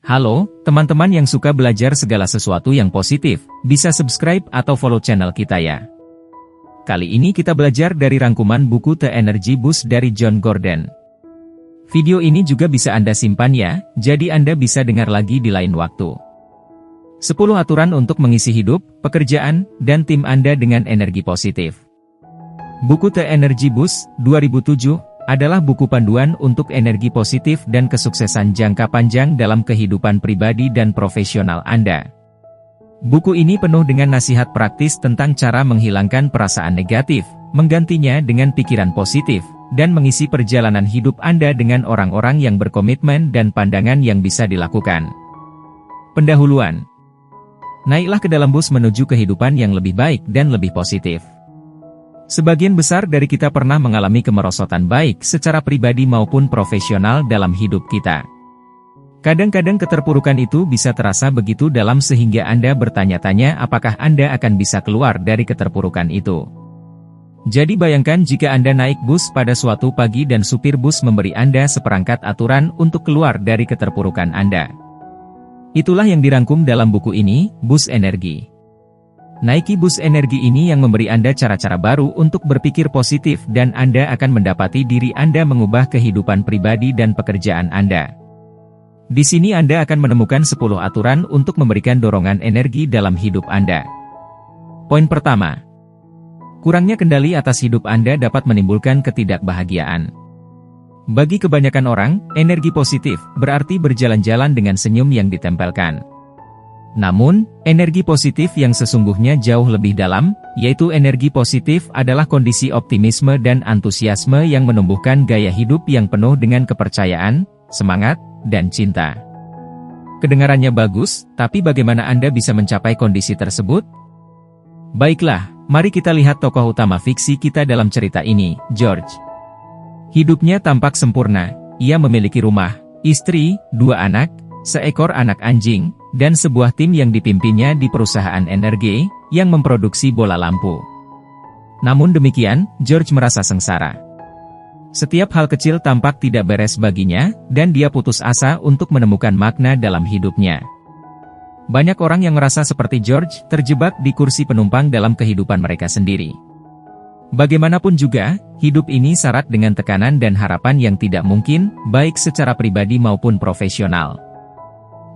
Halo, teman-teman yang suka belajar segala sesuatu yang positif, bisa subscribe atau follow channel kita ya. Kali ini kita belajar dari rangkuman buku The Energy Boost dari Jon Gordon. Video ini juga bisa Anda simpan ya, jadi Anda bisa dengar lagi di lain waktu. 10 aturan untuk mengisi hidup, pekerjaan, dan tim Anda dengan energi positif. Buku The Energy Boost, 2007, adalah buku panduan untuk energi positif dan kesuksesan jangka panjang dalam kehidupan pribadi dan profesional Anda. Buku ini penuh dengan nasihat praktis tentang cara menghilangkan perasaan negatif, menggantinya dengan pikiran positif, dan mengisi perjalanan hidup Anda dengan orang-orang yang berkomitmen dan pandangan yang bisa dilakukan. Pendahuluan. Naiklah ke dalam bus menuju kehidupan yang lebih baik dan lebih positif. Sebagian besar dari kita pernah mengalami kemerosotan baik secara pribadi maupun profesional dalam hidup kita. Kadang-kadang keterpurukan itu bisa terasa begitu dalam sehingga Anda bertanya-tanya apakah Anda akan bisa keluar dari keterpurukan itu. Jadi bayangkan jika Anda naik bus pada suatu pagi dan supir bus memberi Anda seperangkat aturan untuk keluar dari keterpurukan Anda. Itulah yang dirangkum dalam buku ini, Bus Energi. Naiki bus energi ini yang memberi Anda cara-cara baru untuk berpikir positif dan Anda akan mendapati diri Anda mengubah kehidupan pribadi dan pekerjaan Anda. Di sini Anda akan menemukan 10 aturan untuk memberikan dorongan energi dalam hidup Anda. Poin pertama. Kurangnya kendali atas hidup Anda dapat menimbulkan ketidakbahagiaan. Bagi kebanyakan orang, energi positif berarti berjalan-jalan dengan senyum yang ditempelkan. Namun, energi positif yang sesungguhnya jauh lebih dalam, yaitu energi positif adalah kondisi optimisme dan antusiasme yang menumbuhkan gaya hidup yang penuh dengan kepercayaan, semangat, dan cinta. Kedengarannya bagus, tapi bagaimana Anda bisa mencapai kondisi tersebut? Baiklah, mari kita lihat tokoh utama fiksi kita dalam cerita ini, George. Hidupnya tampak sempurna, ia memiliki rumah, istri, 2 anak, seekor anak anjing, dan sebuah tim yang dipimpinnya di perusahaan energi, yang memproduksi bola lampu. Namun demikian, George merasa sengsara. Setiap hal kecil tampak tidak beres baginya, dan dia putus asa untuk menemukan makna dalam hidupnya. Banyak orang yang merasa seperti George, terjebak di kursi penumpang dalam kehidupan mereka sendiri. Bagaimanapun juga, hidup ini syarat dengan tekanan dan harapan yang tidak mungkin, baik secara pribadi maupun profesional.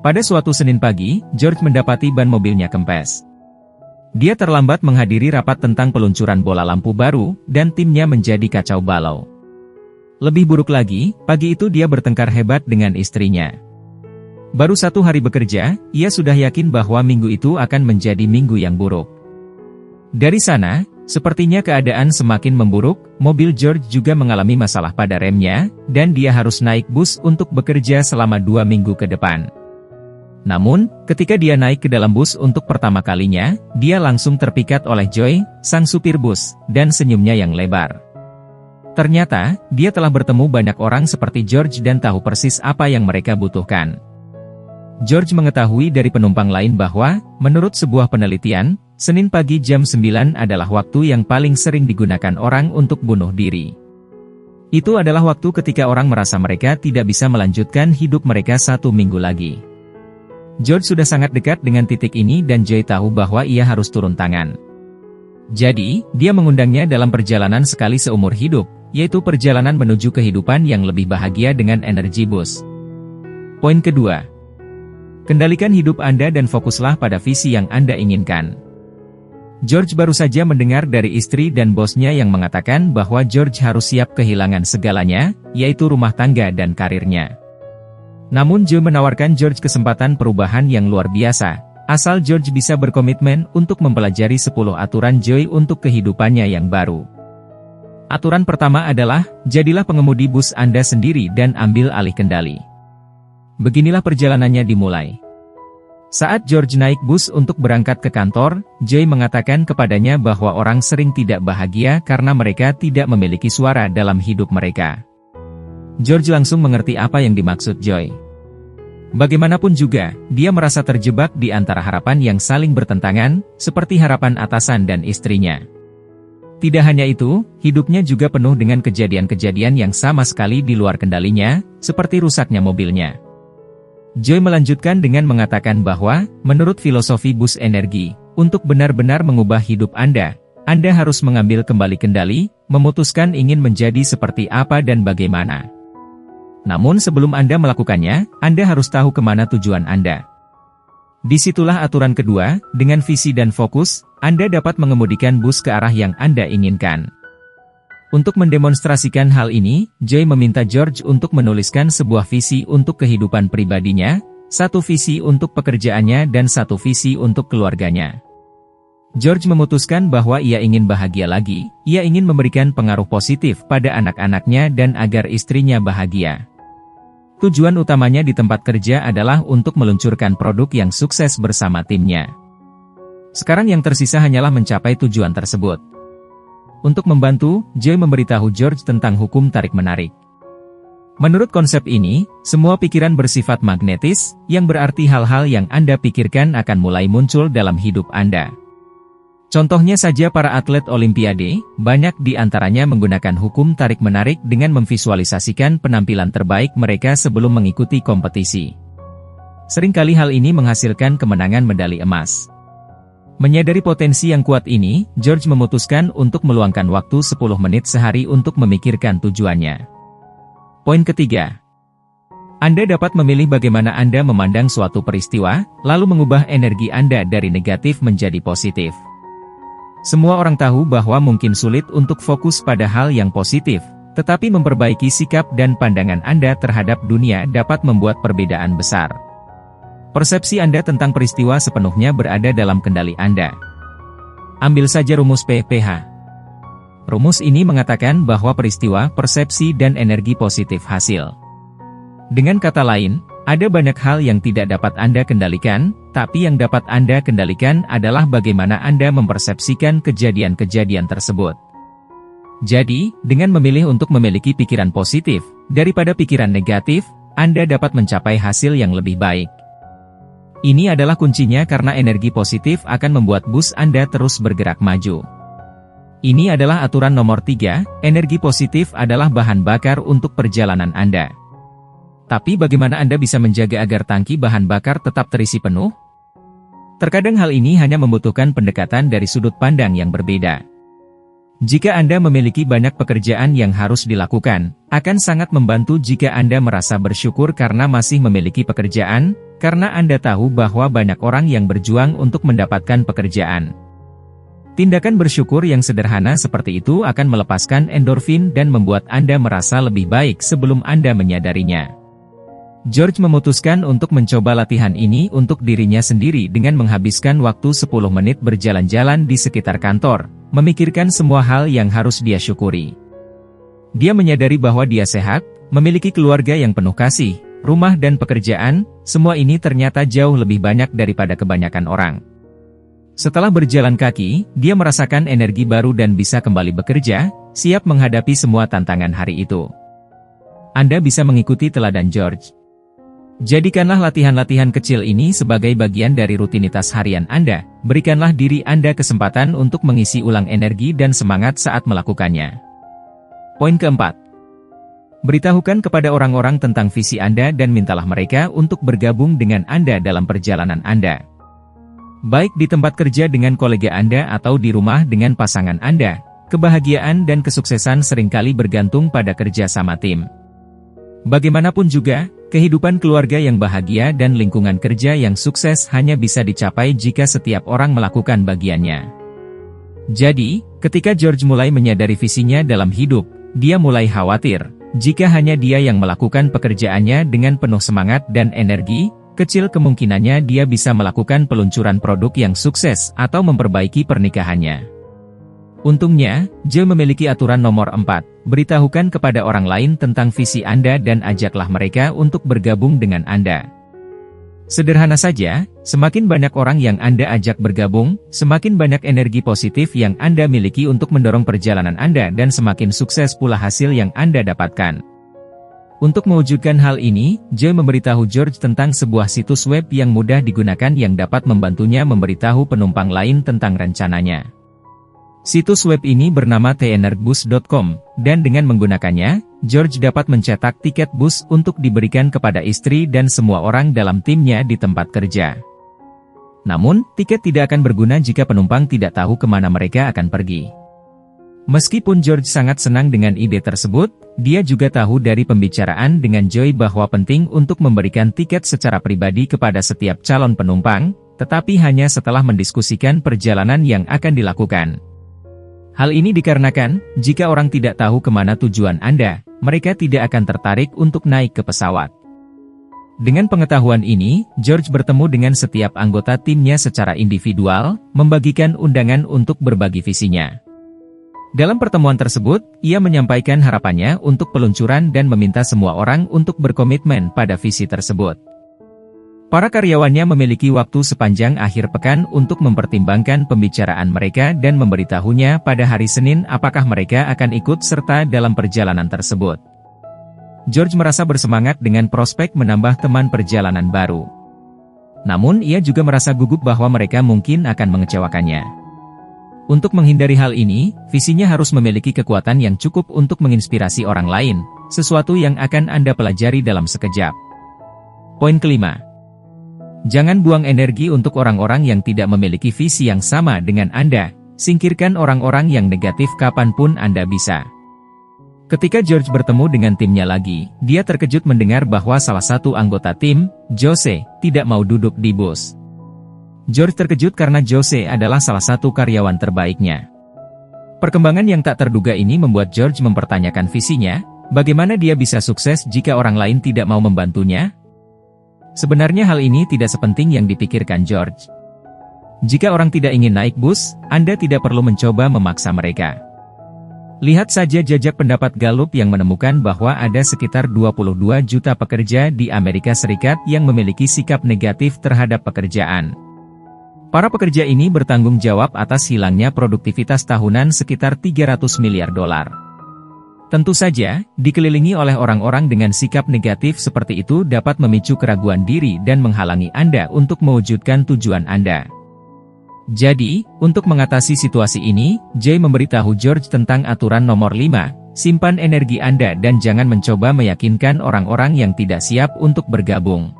Pada suatu Senin pagi, George mendapati ban mobilnya kempes. Dia terlambat menghadiri rapat tentang peluncuran bola lampu baru, dan timnya menjadi kacau balau. Lebih buruk lagi, pagi itu dia bertengkar hebat dengan istrinya. Baru 1 hari bekerja, ia sudah yakin bahwa minggu itu akan menjadi minggu yang buruk. Dari sana, sepertinya keadaan semakin memburuk, mobil George juga mengalami masalah pada remnya, dan dia harus naik bus untuk bekerja selama 2 minggu ke depan. Namun, ketika dia naik ke dalam bus untuk pertama kalinya, dia langsung terpikat oleh Joy, sang supir bus, dan senyumnya yang lebar. Ternyata, dia telah bertemu banyak orang seperti George dan tahu persis apa yang mereka butuhkan. George mengetahui dari penumpang lain bahwa, menurut sebuah penelitian, Senin pagi jam 9 adalah waktu yang paling sering digunakan orang untuk bunuh diri. Itu adalah waktu ketika orang merasa mereka tidak bisa melanjutkan hidup mereka 1 minggu lagi. George sudah sangat dekat dengan titik ini dan Joy tahu bahwa ia harus turun tangan. Jadi, dia mengundangnya dalam perjalanan sekali seumur hidup, yaitu perjalanan menuju kehidupan yang lebih bahagia dengan energi bus. Poin kedua. Kendalikan hidup Anda dan fokuslah pada visi yang Anda inginkan. George baru saja mendengar dari istri dan bosnya yang mengatakan bahwa George harus siap kehilangan segalanya, yaitu rumah tangga dan karirnya. Namun Joy menawarkan George kesempatan perubahan yang luar biasa, asal George bisa berkomitmen untuk mempelajari 10 aturan Joy untuk kehidupannya yang baru. Aturan pertama adalah, jadilah pengemudi bus Anda sendiri dan ambil alih kendali. Beginilah perjalanannya dimulai. Saat George naik bus untuk berangkat ke kantor, Joy mengatakan kepadanya bahwa orang sering tidak bahagia karena mereka tidak memiliki suara dalam hidup mereka. George langsung mengerti apa yang dimaksud Joy. Bagaimanapun juga, dia merasa terjebak di antara harapan yang saling bertentangan, seperti harapan atasan dan istrinya. Tidak hanya itu, hidupnya juga penuh dengan kejadian-kejadian yang sama sekali di luar kendalinya, seperti rusaknya mobilnya. Joy melanjutkan dengan mengatakan bahwa, menurut filosofi bus energi, untuk benar-benar mengubah hidup Anda harus mengambil kembali kendali, memutuskan ingin menjadi seperti apa dan bagaimana. Namun sebelum Anda melakukannya, Anda harus tahu kemana tujuan Anda. Disitulah aturan kedua, dengan visi dan fokus, Anda dapat mengemudikan bus ke arah yang Anda inginkan. Untuk mendemonstrasikan hal ini, Joy meminta George untuk menuliskan sebuah visi untuk kehidupan pribadinya, satu visi untuk pekerjaannya dan satu visi untuk keluarganya. George memutuskan bahwa ia ingin bahagia lagi, ia ingin memberikan pengaruh positif pada anak-anaknya dan agar istrinya bahagia. Tujuan utamanya di tempat kerja adalah untuk meluncurkan produk yang sukses bersama timnya. Sekarang yang tersisa hanyalah mencapai tujuan tersebut. Untuk membantu, Joy memberitahu George tentang hukum tarik-menarik. Menurut konsep ini, semua pikiran bersifat magnetis, yang berarti hal-hal yang Anda pikirkan akan mulai muncul dalam hidup Anda. Contohnya saja para atlet Olimpiade, banyak di antaranya menggunakan hukum tarik-menarik dengan memvisualisasikan penampilan terbaik mereka sebelum mengikuti kompetisi. Seringkali hal ini menghasilkan kemenangan medali emas. Menyadari potensi yang kuat ini, George memutuskan untuk meluangkan waktu 10 menit sehari untuk memikirkan tujuannya. Poin ketiga. Anda dapat memilih bagaimana Anda memandang suatu peristiwa, lalu mengubah energi Anda dari negatif menjadi positif. Semua orang tahu bahwa mungkin sulit untuk fokus pada hal yang positif, tetapi memperbaiki sikap dan pandangan Anda terhadap dunia dapat membuat perbedaan besar. Persepsi Anda tentang peristiwa sepenuhnya berada dalam kendali Anda. Ambil saja rumus PPH. Rumus ini mengatakan bahwa peristiwa, persepsi dan energi positif hasil. Dengan kata lain, ada banyak hal yang tidak dapat Anda kendalikan, tapi yang dapat Anda kendalikan adalah bagaimana Anda mempersepsikan kejadian-kejadian tersebut. Jadi, dengan memilih untuk memiliki pikiran positif, daripada pikiran negatif, Anda dapat mencapai hasil yang lebih baik. Ini adalah kuncinya karena energi positif akan membuat bus Anda terus bergerak maju. Ini adalah aturan nomor 3, energi positif adalah bahan bakar untuk perjalanan Anda. Tapi bagaimana Anda bisa menjaga agar tangki bahan bakar tetap terisi penuh? Terkadang hal ini hanya membutuhkan pendekatan dari sudut pandang yang berbeda. Jika Anda memiliki banyak pekerjaan yang harus dilakukan, akan sangat membantu jika Anda merasa bersyukur karena masih memiliki pekerjaan, karena Anda tahu bahwa banyak orang yang berjuang untuk mendapatkan pekerjaan. Tindakan bersyukur yang sederhana seperti itu akan melepaskan endorfin dan membuat Anda merasa lebih baik sebelum Anda menyadarinya. George memutuskan untuk mencoba latihan ini untuk dirinya sendiri dengan menghabiskan waktu 10 menit berjalan-jalan di sekitar kantor, memikirkan semua hal yang harus dia syukuri. Dia menyadari bahwa dia sehat, memiliki keluarga yang penuh kasih, rumah dan pekerjaan, semua ini ternyata jauh lebih banyak daripada kebanyakan orang. Setelah berjalan kaki, dia merasakan energi baru dan bisa kembali bekerja, siap menghadapi semua tantangan hari itu. Anda bisa mengikuti teladan George. Jadikanlah latihan-latihan kecil ini sebagai bagian dari rutinitas harian Anda, berikanlah diri Anda kesempatan untuk mengisi ulang energi dan semangat saat melakukannya. Poin keempat. Beritahukan kepada orang-orang tentang visi Anda dan mintalah mereka untuk bergabung dengan Anda dalam perjalanan Anda. Baik di tempat kerja dengan kolega Anda atau di rumah dengan pasangan Anda, kebahagiaan dan kesuksesan seringkali bergantung pada kerja sama tim. Bagaimanapun juga, kehidupan keluarga yang bahagia dan lingkungan kerja yang sukses hanya bisa dicapai jika setiap orang melakukan bagiannya. Jadi, ketika George mulai menyadari visinya dalam hidup, dia mulai khawatir. Jika hanya dia yang melakukan pekerjaannya dengan penuh semangat dan energi, kecil kemungkinannya dia bisa melakukan peluncuran produk yang sukses atau memperbaiki pernikahannya. Untungnya, Joy memiliki aturan nomor 4, beritahukan kepada orang lain tentang visi Anda dan ajaklah mereka untuk bergabung dengan Anda. Sederhana saja, semakin banyak orang yang Anda ajak bergabung, semakin banyak energi positif yang Anda miliki untuk mendorong perjalanan Anda dan semakin sukses pula hasil yang Anda dapatkan. Untuk mewujudkan hal ini, Joy memberitahu George tentang sebuah situs web yang mudah digunakan yang dapat membantunya memberitahu penumpang lain tentang rencananya. Situs web ini bernama thenergbus.com, dan dengan menggunakannya, George dapat mencetak tiket bus untuk diberikan kepada istri dan semua orang dalam timnya di tempat kerja. Namun, tiket tidak akan berguna jika penumpang tidak tahu kemana mereka akan pergi. Meskipun George sangat senang dengan ide tersebut, dia juga tahu dari pembicaraan dengan Joy bahwa penting untuk memberikan tiket secara pribadi kepada setiap calon penumpang, tetapi hanya setelah mendiskusikan perjalanan yang akan dilakukan. Hal ini dikarenakan, jika orang tidak tahu kemana tujuan Anda, mereka tidak akan tertarik untuk naik ke pesawat. Dengan pengetahuan ini, George bertemu dengan setiap anggota timnya secara individual, membagikan undangan untuk berbagi visinya. Dalam pertemuan tersebut, ia menyampaikan harapannya untuk peluncuran dan meminta semua orang untuk berkomitmen pada visi tersebut. Para karyawannya memiliki waktu sepanjang akhir pekan untuk mempertimbangkan pembicaraan mereka dan memberitahunya pada hari Senin apakah mereka akan ikut serta dalam perjalanan tersebut. George merasa bersemangat dengan prospek menambah teman perjalanan baru. Namun ia juga merasa gugup bahwa mereka mungkin akan mengecewakannya. Untuk menghindari hal ini, visinya harus memiliki kekuatan yang cukup untuk menginspirasi orang lain, sesuatu yang akan Anda pelajari dalam sekejap. Poin kelima. Jangan buang energi untuk orang-orang yang tidak memiliki visi yang sama dengan Anda. Singkirkan orang-orang yang negatif kapanpun Anda bisa. Ketika George bertemu dengan timnya lagi, dia terkejut mendengar bahwa salah satu anggota tim, Jose, tidak mau duduk di bus. George terkejut karena Jose adalah salah satu karyawan terbaiknya. Perkembangan yang tak terduga ini membuat George mempertanyakan visinya, bagaimana dia bisa sukses jika orang lain tidak mau membantunya? Sebenarnya hal ini tidak sepenting yang dipikirkan George. Jika orang tidak ingin naik bus, Anda tidak perlu mencoba memaksa mereka. Lihat saja jajak pendapat Gallup yang menemukan bahwa ada sekitar 22 juta pekerja di Amerika Serikat yang memiliki sikap negatif terhadap pekerjaan. Para pekerja ini bertanggung jawab atas hilangnya produktivitas tahunan sekitar 300 miliar dolar. Tentu saja, dikelilingi oleh orang-orang dengan sikap negatif seperti itu dapat memicu keraguan diri dan menghalangi Anda untuk mewujudkan tujuan Anda. Jadi, untuk mengatasi situasi ini, Jay memberitahu George tentang aturan nomor 5, simpan energi Anda dan jangan mencoba meyakinkan orang-orang yang tidak siap untuk bergabung.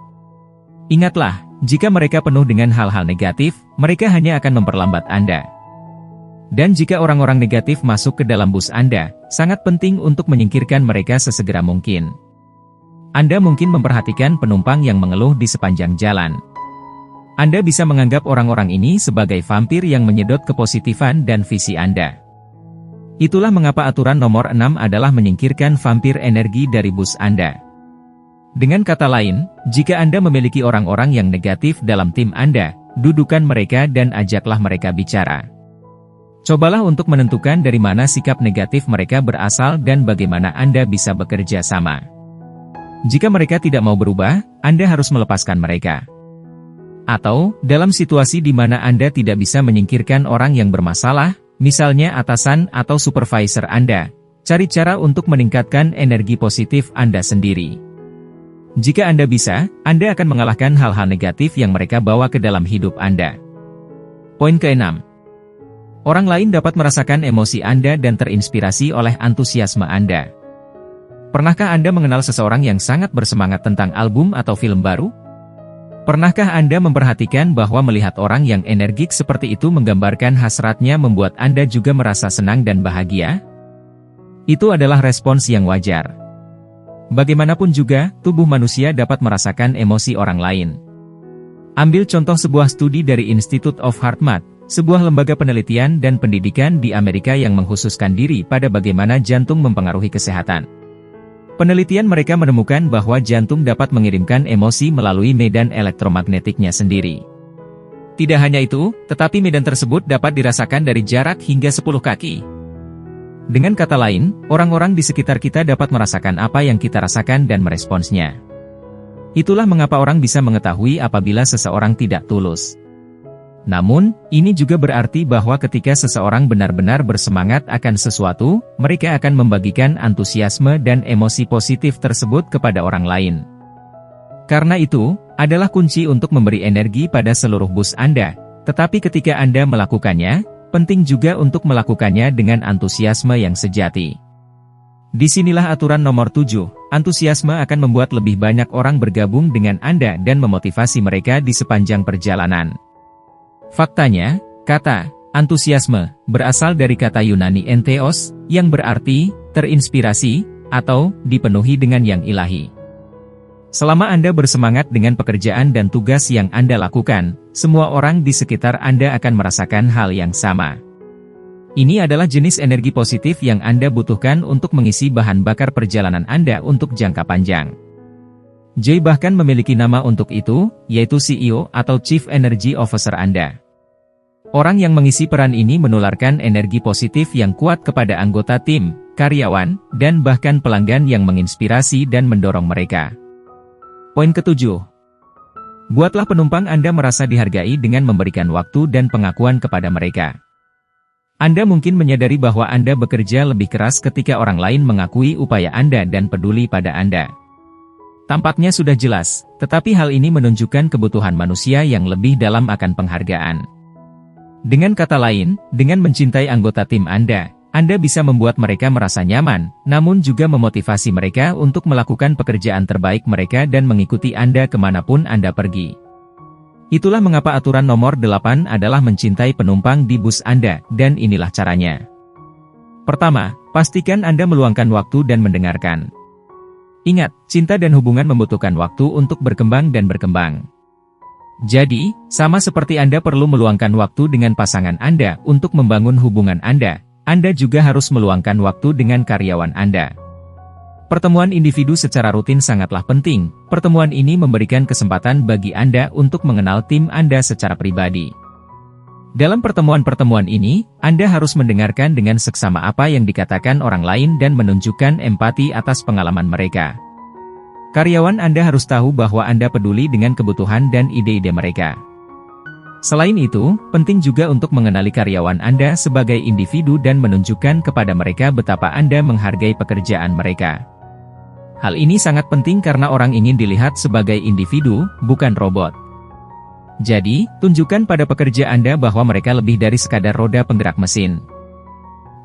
Ingatlah, jika mereka penuh dengan hal-hal negatif, mereka hanya akan memperlambat Anda. Dan jika orang-orang negatif masuk ke dalam bus Anda, sangat penting untuk menyingkirkan mereka sesegera mungkin. Anda mungkin memperhatikan penumpang yang mengeluh di sepanjang jalan. Anda bisa menganggap orang-orang ini sebagai vampir yang menyedot kepositifan dan visi Anda. Itulah mengapa aturan nomor 6 adalah menyingkirkan vampir energi dari bus Anda. Dengan kata lain, jika Anda memiliki orang-orang yang negatif dalam tim Anda, dudukan mereka dan ajaklah mereka bicara. Cobalah untuk menentukan dari mana sikap negatif mereka berasal dan bagaimana Anda bisa bekerja sama. Jika mereka tidak mau berubah, Anda harus melepaskan mereka. Atau, dalam situasi di mana Anda tidak bisa menyingkirkan orang yang bermasalah, misalnya atasan atau supervisor Anda, cari cara untuk meningkatkan energi positif Anda sendiri. Jika Anda bisa, Anda akan mengalahkan hal-hal negatif yang mereka bawa ke dalam hidup Anda. Poin ke-6. Orang lain dapat merasakan emosi Anda dan terinspirasi oleh antusiasme Anda. Pernahkah Anda mengenal seseorang yang sangat bersemangat tentang album atau film baru? Pernahkah Anda memperhatikan bahwa melihat orang yang energik seperti itu menggambarkan hasratnya membuat Anda juga merasa senang dan bahagia? Itu adalah respons yang wajar. Bagaimanapun juga, tubuh manusia dapat merasakan emosi orang lain. Ambil contoh sebuah studi dari Institute of Heart Math, sebuah lembaga penelitian dan pendidikan di Amerika yang mengkhususkan diri pada bagaimana jantung mempengaruhi kesehatan. Penelitian mereka menemukan bahwa jantung dapat mengirimkan emosi melalui medan elektromagnetiknya sendiri. Tidak hanya itu, tetapi medan tersebut dapat dirasakan dari jarak hingga 10 kaki. Dengan kata lain, orang-orang di sekitar kita dapat merasakan apa yang kita rasakan dan meresponsnya. Itulah mengapa orang bisa mengetahui apabila seseorang tidak tulus. Namun, ini juga berarti bahwa ketika seseorang benar-benar bersemangat akan sesuatu, mereka akan membagikan antusiasme dan emosi positif tersebut kepada orang lain. Karena itu, adalah kunci untuk memberi energi pada seluruh bus Anda, tetapi ketika Anda melakukannya, penting juga untuk melakukannya dengan antusiasme yang sejati. Disinilah aturan nomor 7, antusiasme akan membuat lebih banyak orang bergabung dengan Anda dan memotivasi mereka di sepanjang perjalanan. Faktanya, kata antusiasme berasal dari kata Yunani entheos, yang berarti terinspirasi atau dipenuhi dengan yang ilahi. Selama Anda bersemangat dengan pekerjaan dan tugas yang Anda lakukan, semua orang di sekitar Anda akan merasakan hal yang sama. Ini adalah jenis energi positif yang Anda butuhkan untuk mengisi bahan bakar perjalanan Anda untuk jangka panjang. Jay bahkan memiliki nama untuk itu, yaitu CEO atau Chief Energy Officer Anda. Orang yang mengisi peran ini menularkan energi positif yang kuat kepada anggota tim, karyawan, dan bahkan pelanggan yang menginspirasi dan mendorong mereka. Poin ketujuh. Buatlah penumpang Anda merasa dihargai dengan memberikan waktu dan pengakuan kepada mereka. Anda mungkin menyadari bahwa Anda bekerja lebih keras ketika orang lain mengakui upaya Anda dan peduli pada Anda. Tampaknya sudah jelas, tetapi hal ini menunjukkan kebutuhan manusia yang lebih dalam akan penghargaan. Dengan kata lain, dengan mencintai anggota tim Anda bisa membuat mereka merasa nyaman, namun juga memotivasi mereka untuk melakukan pekerjaan terbaik mereka dan mengikuti Anda kemanapun Anda pergi. Itulah mengapa aturan nomor 8 adalah mencintai penumpang di bus Anda, dan inilah caranya. Pertama, pastikan Anda meluangkan waktu dan mendengarkan. Ingat, cinta dan hubungan membutuhkan waktu untuk berkembang dan berkembang. Jadi, sama seperti Anda perlu meluangkan waktu dengan pasangan Anda untuk membangun hubungan Anda juga harus meluangkan waktu dengan karyawan Anda. Pertemuan individu secara rutin sangatlah penting. Pertemuan ini memberikan kesempatan bagi Anda untuk mengenal tim Anda secara pribadi. Dalam pertemuan-pertemuan ini, Anda harus mendengarkan dengan seksama apa yang dikatakan orang lain dan menunjukkan empati atas pengalaman mereka. Karyawan Anda harus tahu bahwa Anda peduli dengan kebutuhan dan ide-ide mereka. Selain itu, penting juga untuk mengenali karyawan Anda sebagai individu dan menunjukkan kepada mereka betapa Anda menghargai pekerjaan mereka. Hal ini sangat penting karena orang ingin dilihat sebagai individu, bukan robot. Jadi, tunjukkan pada pekerja Anda bahwa mereka lebih dari sekadar roda penggerak mesin.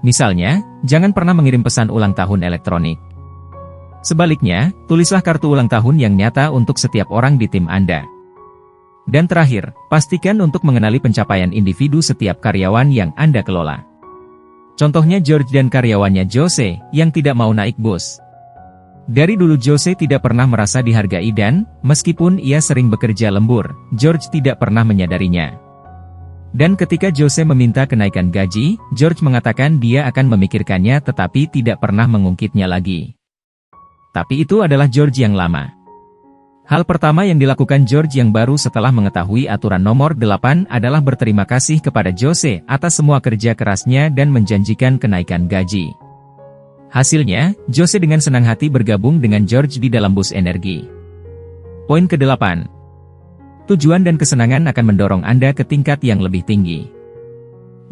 Misalnya, jangan pernah mengirim pesan ulang tahun elektronik. Sebaliknya, tulislah kartu ulang tahun yang nyata untuk setiap orang di tim Anda. Dan terakhir, pastikan untuk mengenali pencapaian individu setiap karyawan yang Anda kelola. Contohnya George dan karyawannya Jose, yang tidak mau naik bus. Dari dulu Jose tidak pernah merasa dihargai dan, meskipun ia sering bekerja lembur, George tidak pernah menyadarinya. Dan ketika Jose meminta kenaikan gaji, George mengatakan dia akan memikirkannya tetapi tidak pernah mengungkitnya lagi. Tapi itu adalah George yang lama. Hal pertama yang dilakukan George yang baru setelah mengetahui aturan nomor 8 adalah berterima kasih kepada Jose atas semua kerja kerasnya dan menjanjikan kenaikan gaji. Hasilnya, Jose dengan senang hati bergabung dengan George di dalam bus energi. Poin ke-8. Tujuan dan kesenangan akan mendorong Anda ke tingkat yang lebih tinggi.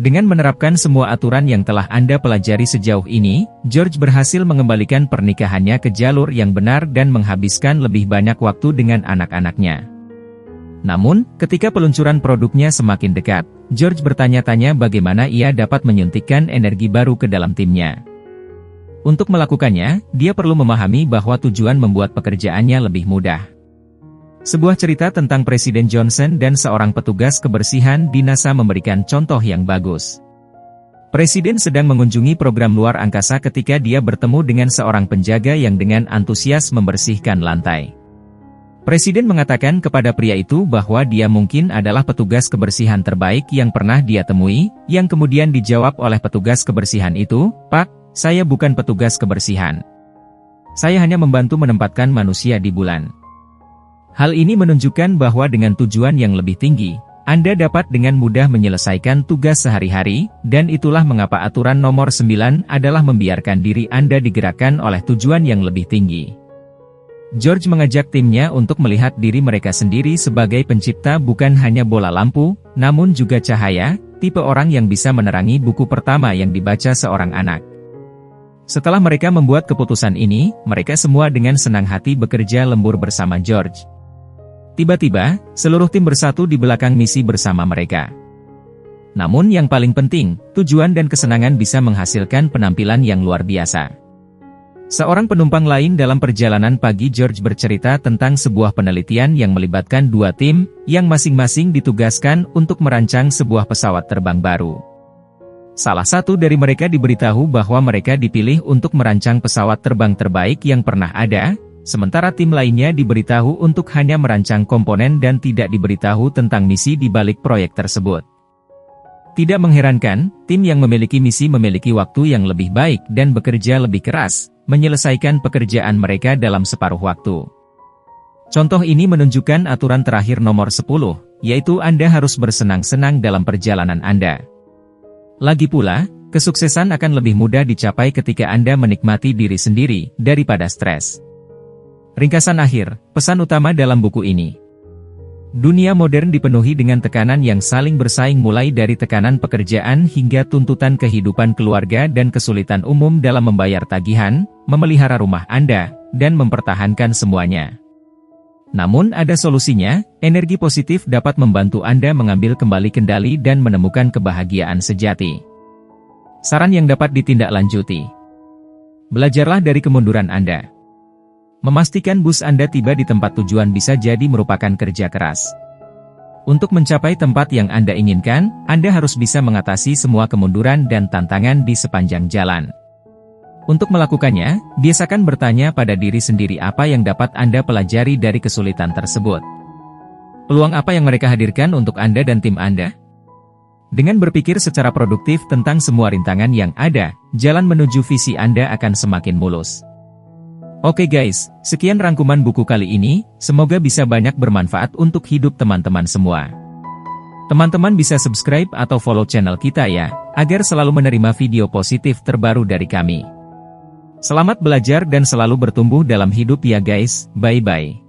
Dengan menerapkan semua aturan yang telah Anda pelajari sejauh ini, George berhasil mengembalikan pernikahannya ke jalur yang benar dan menghabiskan lebih banyak waktu dengan anak-anaknya. Namun, ketika peluncuran produknya semakin dekat, George bertanya-tanya bagaimana ia dapat menyuntikkan energi baru ke dalam timnya. Untuk melakukannya, dia perlu memahami bahwa tujuan membuat pekerjaannya lebih mudah. Sebuah cerita tentang Presiden Johnson dan seorang petugas kebersihan di NASA memberikan contoh yang bagus. Presiden sedang mengunjungi program luar angkasa ketika dia bertemu dengan seorang penjaga yang dengan antusias membersihkan lantai. Presiden mengatakan kepada pria itu bahwa dia mungkin adalah petugas kebersihan terbaik yang pernah dia temui, yang kemudian dijawab oleh petugas kebersihan itu, "Pak, saya bukan petugas kebersihan. Saya hanya membantu menempatkan manusia di bulan." Hal ini menunjukkan bahwa dengan tujuan yang lebih tinggi, Anda dapat dengan mudah menyelesaikan tugas sehari-hari, dan itulah mengapa aturan nomor 9 adalah membiarkan diri Anda digerakkan oleh tujuan yang lebih tinggi. George mengajak timnya untuk melihat diri mereka sendiri sebagai pencipta bukan hanya bola lampu, namun juga cahaya, tipe orang yang bisa menerangi buku pertama yang dibaca seorang anak. Setelah mereka membuat keputusan ini, mereka semua dengan senang hati bekerja lembur bersama George. Tiba-tiba, seluruh tim bersatu di belakang misi bersama mereka. Namun yang paling penting, tujuan dan kesenangan bisa menghasilkan penampilan yang luar biasa. Seorang penumpang lain dalam perjalanan pagi George bercerita tentang sebuah penelitian yang melibatkan dua tim, yang masing-masing ditugaskan untuk merancang sebuah pesawat terbang baru. Salah satu dari mereka diberitahu bahwa mereka dipilih untuk merancang pesawat terbang terbaik yang pernah ada, sementara tim lainnya diberitahu untuk hanya merancang komponen dan tidak diberitahu tentang misi di balik proyek tersebut. Tidak mengherankan, tim yang memiliki misi memiliki waktu yang lebih baik dan bekerja lebih keras, menyelesaikan pekerjaan mereka dalam separuh waktu. Contoh ini menunjukkan aturan terakhir nomor 10, yaitu Anda harus bersenang-senang dalam perjalanan Anda. Lagi pula, kesuksesan akan lebih mudah dicapai ketika Anda menikmati diri sendiri, daripada stres. Ringkasan akhir, pesan utama dalam buku ini. Dunia modern dipenuhi dengan tekanan yang saling bersaing mulai dari tekanan pekerjaan hingga tuntutan kehidupan keluarga dan kesulitan umum dalam membayar tagihan, memelihara rumah Anda, dan mempertahankan semuanya. Namun ada solusinya, energi positif dapat membantu Anda mengambil kembali kendali dan menemukan kebahagiaan sejati. Saran yang dapat ditindaklanjuti. Belajarlah dari kemunduran Anda. Memastikan bus Anda tiba di tempat tujuan bisa jadi merupakan kerja keras. Untuk mencapai tempat yang Anda inginkan, Anda harus bisa mengatasi semua kemunduran dan tantangan di sepanjang jalan. Untuk melakukannya, biasakan bertanya pada diri sendiri apa yang dapat Anda pelajari dari kesulitan tersebut. Peluang apa yang mereka hadirkan untuk Anda dan tim Anda? Dengan berpikir secara produktif tentang semua rintangan yang ada, jalan menuju visi Anda akan semakin mulus. Oke guys, sekian rangkuman buku kali ini, semoga bisa banyak bermanfaat untuk hidup teman-teman semua. Teman-teman bisa subscribe atau follow channel kita ya, agar selalu menerima video positif terbaru dari kami. Selamat belajar dan selalu bertumbuh dalam hidup ya guys, bye-bye.